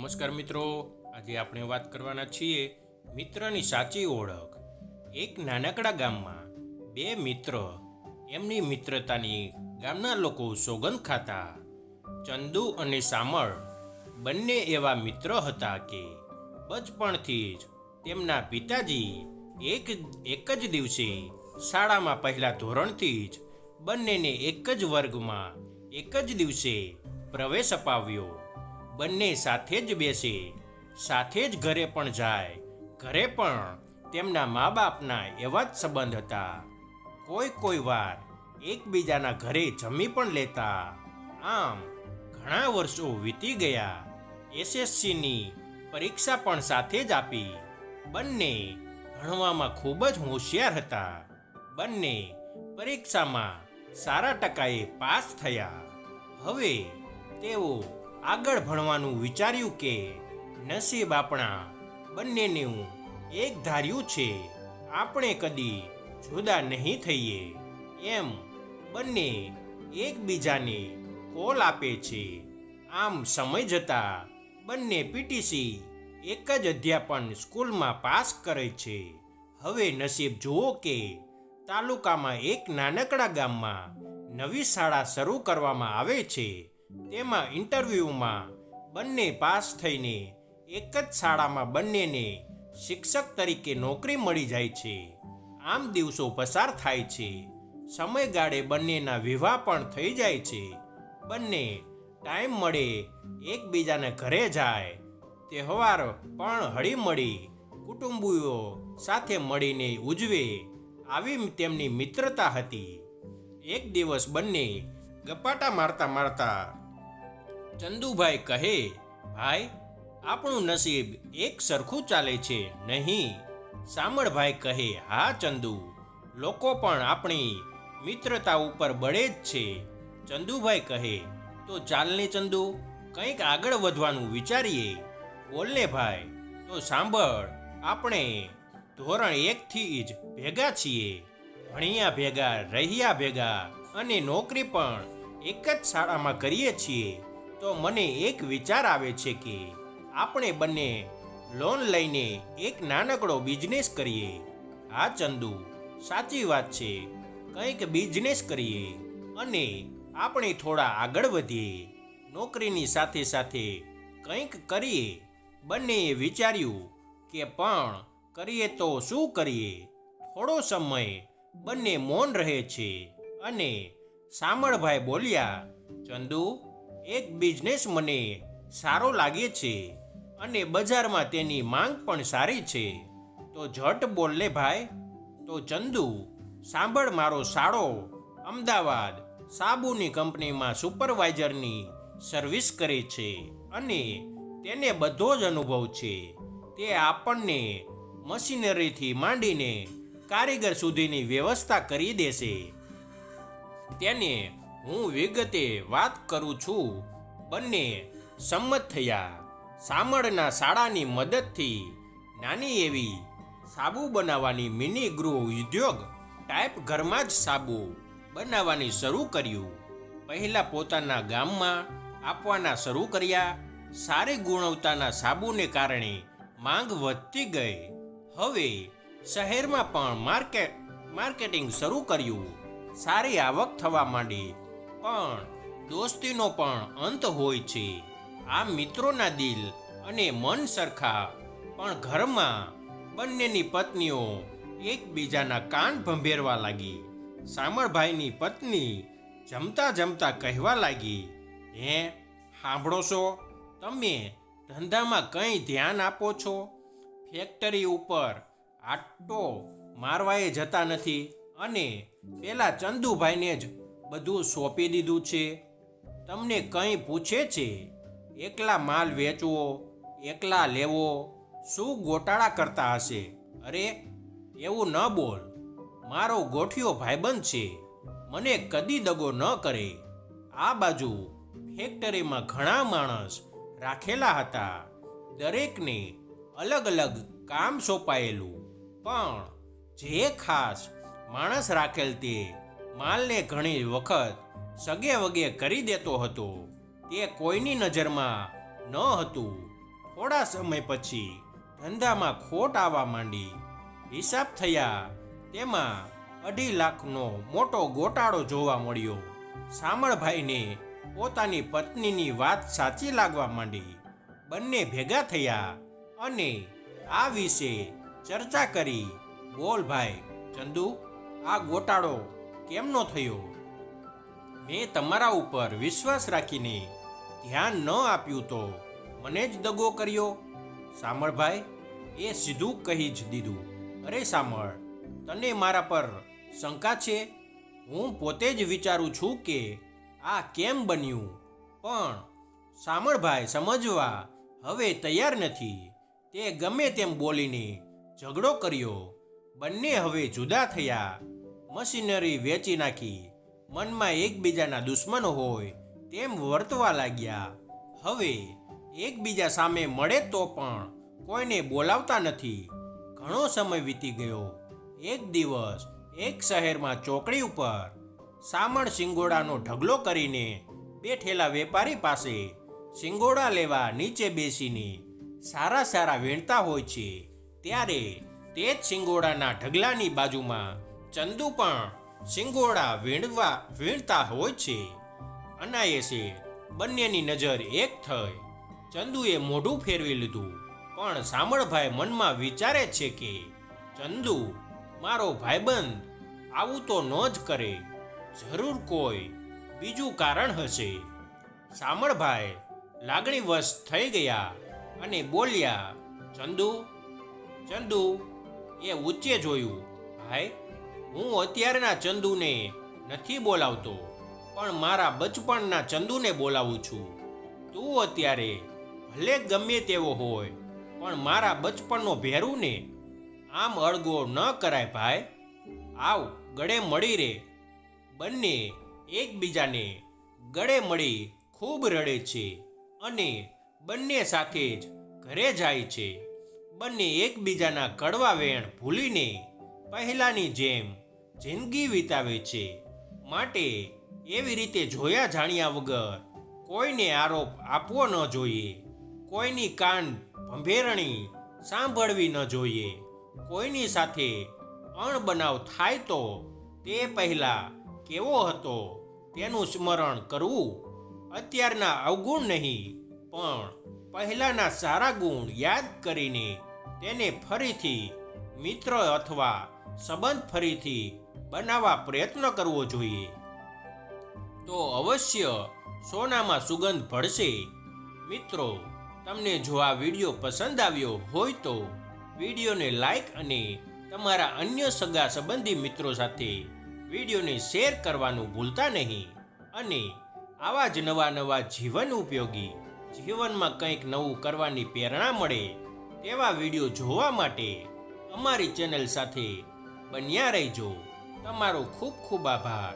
નમસ્કાર મિત્રો, આજે આપણે વાત કરવાના છીએ મિત્રની સાચી ઓળખ. એક નાનકડા ગામમાં બે મિત્ર એમની મિત્રતાની ગામના લોકો સોગંદ ખાતા. ચંદુ અને સામળ બંને એવા મિત્ર હતા કે બચપણથી જ તેમના પિતાજી એક જ દિવસે શાળામાં પહેલા ધોરણથી જ બંનેને એક જ વર્ગમાં એક જ દિવસે પ્રવેશ અપાવ્યો. બંને સાથે જ બેસે, સાથે જ ઘરે પણ જાય. ઘરે પણ તેમના મા બાપના એવા જ સંબંધ હતા. કોઈ વાર એકબીજાના ઘરે જમી પણ લેતા. આમ ઘણા વર્ષો વીતી ગયા. એસએસસીની પરીક્ષા પણ સાથે જ આપી. બંને ભણવામાં ખૂબ જ હોશિયાર હતા. બંને પરીક્ષામાં સારા ટકાએ પાસ થયા. હવે તેઓ આગળ ભણવાનું વિચાર્યું કે નસીબ આપણા બંનેનું એક ધાર્યું છે, આપણે કદી જુદા નહીં થઈએ. એમ બંને એકબીજાને કોલ આપે છે. આમ સમય જતા બંને પીટીસી એક જ અધ્યાપન સ્કૂલમાં પાસ કરે છે. હવે નસીબ જુઓ કે તાલુકામાં એક નાનકડા ગામમાં નવી શાળા શરૂ કરવામાં આવે છે. તેમાં ઇન્ટરવ્યૂમાં બંને પાસ થઈને એક જ શાળામાં બંનેને શિક્ષક તરીકે નોકરી મળી જાય છે. આમ દિવસો પસાર થાય છે. સમયગાળે બંનેના વિવાહ પણ થઈ જાય છે. બંને ટાઈમ મળે એકબીજાને ઘરે જાય. તહેવાર પણ હળીમળી કુટુંબીઓ સાથે મળીને ઉજવે. આવી તેમની મિત્રતા હતી. એક દિવસ બંને ગપાટા મારતા મારતા ચંદુભાઈ કહે, ભાઈ, આપણું નસીબ એક સરખું ચાલે છે નહીં? સામળભાઈ કહે, હા ચંદુ, લોકો પણ આપણી મિત્રતા ઉપર બળે જ છે. ચંદુભાઈ કહે, તો ચાલને ચંદુ, કંઈક આગળ વધવાનું વિચારીએ. બોલને ભાઈ. તો સાંભળ, આપણે ધોરણ 1થી જ ભેગા છીએ. ભણ્યા ભેગા, રહ્યા ભેગા અને નોકરી પણ એક જ શાળામાં કરીએ છીએ. તો મને એક વિચાર આવે છે કે આપણે બંને લોન લઈને એક નાનકડો બિઝનેસ કરીએ. હા ચંદુ, સાચી વાત છે. કંઈક બિઝનેસ કરીએ અને આપણે થોડા આગળ વધીએ. નોકરીની સાથે સાથે કંઈક કરીએ. બંનેએ વિચાર્યું કે પણ કરીએ તો શું કરીએ? થોડો સમય બંને મૌન રહે છે અને સામળભાઈ બોલ્યા, ચંદુ, એક બિઝનેસ મને સારો લાગે છે અને બજારમાં તેની માંગ પણ સારી છે. તો ઝટ બોલને ભાઈ. તો ચંદુ, સાંભળ, મારો સાળો અમદાવાદ સાબુની કંપનીમાં સુપરવાઇઝરની સર્વિસ કરે છે અને તેને બધો જ અનુભવ છે. તે આપણને મશીનરીથી માંડીને કારીગર સુધીની વ્યવસ્થા કરી દેશે. તેને હું વિગતે વાત કરું છું. બંને સંમત થયા. સામળના શાળાની મદદથી નાની એવી સાબુ બનાવવાની મિની ગૃહ ઉદ્યોગ ટાઈપ ઘરમાં જ સાબુ બનાવવાની શરૂ કર્યું. પહેલાં પોતાના ગામમાં આપવાના શરૂ કર્યા. સારી ગુણવત્તાના સાબુને કારણે માંગ વધતી ગઈ. હવે શહેરમાં પણ માર્કેટિંગ શરૂ કર્યું. સારી આવક થવા માંડી. પણ દોસ્તીનો પણ અંત હોય છે. આ મિત્રોના દિલ અને મન સરખા. પણ ઘરમાં બંનેની પત્નીઓ એકબીજાના કાન ભંભેરવા લાગી. સામળભાઈની પત્ની જમતા જમતા કહેવા લાગી, હે, સાંભળો છો, તમે ધંધામાં કંઈ ધ્યાન આપો છો? ફેક્ટરી ઉપર આટો મારવાએ જતા નથી અને પેલા ચંદુભાઈને જ બધું સોંપી દીધું છે. તમને કંઈ પૂછે છે? એકલા માલ વેચવો, એકલા લેવો, શું ગોટાળા કરતા હશે? અરે, એવું ન બોલ. મારો ગોઠિયો ભાઈબંધ છે, મને કદી દગો ન કરે. આ બાજુ ફેક્ટરીમાં ઘણા માણસ રાખેલા હતા. દરેકને અલગ અલગ કામ સોંપાયેલું. પણ જે ખાસ માણસ રાખેલ તે માલને ઘણી વખત સગે વગે કરી દેતો હતો. તે કોઈની નજરમાં ન હતું. થોડા સમય પછી ધંધામાં ખોટ આવવા માંડી. હિસાબ થયા તેમાં 2.5 લાખનો મોટો ગોટાળો જોવા મળ્યો. શામળભાઈને પોતાની પત્નીની વાત સાચી લાગવા માંડી. બંને ભેગા થયા અને આ વિશે ચર્ચા કરી. બોલ ભાઈ ચંદુ, આ ગોટાળો કેમનો થયો? મેં તમારા ઉપર વિશ્વાસ રાખીને ધ્યાન ન આપ્યું તો મને જ દગો કર્યો. શામળભાઈ એ સીધું કહી જ દીધું. અરે શામળ, તને મારા પર શંકા છે? હું પોતે જ વિચારું છું કે આ કેમ બન્યું, પણ શામળભાઈ સમજવા હવે તૈયાર નથી. તે ગમે તેમ બોલીને ઝઘડો કર્યો. બંને હવે જુદા થયા. મશીનરી વેચી નાખી. મનમાં એકબીજાના દુશ્મનો હોય તેમ વર્તવા લાગ્યા. હવે એકબીજા સામે મળે તો પણ કોઈને બોલાવતા નથી. ઘણો સમય વીતી ગયો. એક દિવસ એક શહેરમાં ચોકડી ઉપર શામળ શિંગોડાનો ઢગલો કરીને બેઠેલા વેપારી પાસે શિંગોડા લેવા નીચે બેસીને સારા સારા વીણતા હોય છે. ત્યારે તે જ શિંગોડાના ઢગલાની બાજુમાં ચંદુ પણ શિંગોડા વીણતા હોય છે. અનાયાસે બંનેની નજર એક થઈ. ચંદુએ મોઢું ફેરવી લીધું, પણ શામળભાઈ મનમાં વિચારે છે કે ચંદુ મારો ભાઈબંધ આવું તો ન જ કરે, જરૂર કોઈ બીજું કારણ હશે. શામળભાઈ લાગણીવશ થઈ ગયા અને બોલ્યા, ચંદુ એ ઊંચે જોયું. ભાઈ, હું અત્યારના ચંદુને નથી બોલાવતો, પણ મારા બચપણના ચંદુને બોલાવું છું. તું અત્યારે ભલે ગમે તેવો હોય, પણ મારા બચપણનો ભેરું ને. આમ અળગો ન કરાય ભાઈ. આવ ગળે મળી રે. બંને એકબીજાને ગળે મળી ખૂબ રડે છે અને બંને સાથે જ ઘરે જાય છે. બંને એકબીજાના કડવા વેણ ભૂલીને પહેલાંની જેમ જિંદગી વિતાવે છે. માટે એવી રીતે જોયા જાણ્યા વગર કોઈને આરોપ આપવો ન જોઈએ. કોઈની કાન ભંભેરણી સાંભળવી ન જોઈએ. કોઈની સાથે અણબનાવ થાય તો તે પહેલાં કેવો હતો તેનું સ્મરણ કરવું. અત્યારના અવગુણ નહીં, પણ પહેલાંના સારા ગુણ યાદ કરીને તેને ફરીથી મિત્ર અથવા સંબંધ ફરીથી બનાવવા પ્રયત્ન કરવો જોઈએ. તો અવશ્ય સોનામાં સુગંધ ભળશે. મિત્રો, તમને જો આ વિડીયો પસંદ આવ્યો હોય તો વિડીયોને લાઈક અને તમારા અન્ય સગા સંબંધી મિત્રો સાથે વિડીયોને શેર કરવાનું ભૂલતા નહીં. અને આવા જ નવા જીવન ઉપયોગી, જીવનમાં કંઈક નવું કરવાની પ્રેરણા મળે તેવા વિડીયો જોવા માટે અમારી ચેનલ સાથે બન્યા રહેજો. તમારો ખૂબ ખૂબ આભાર.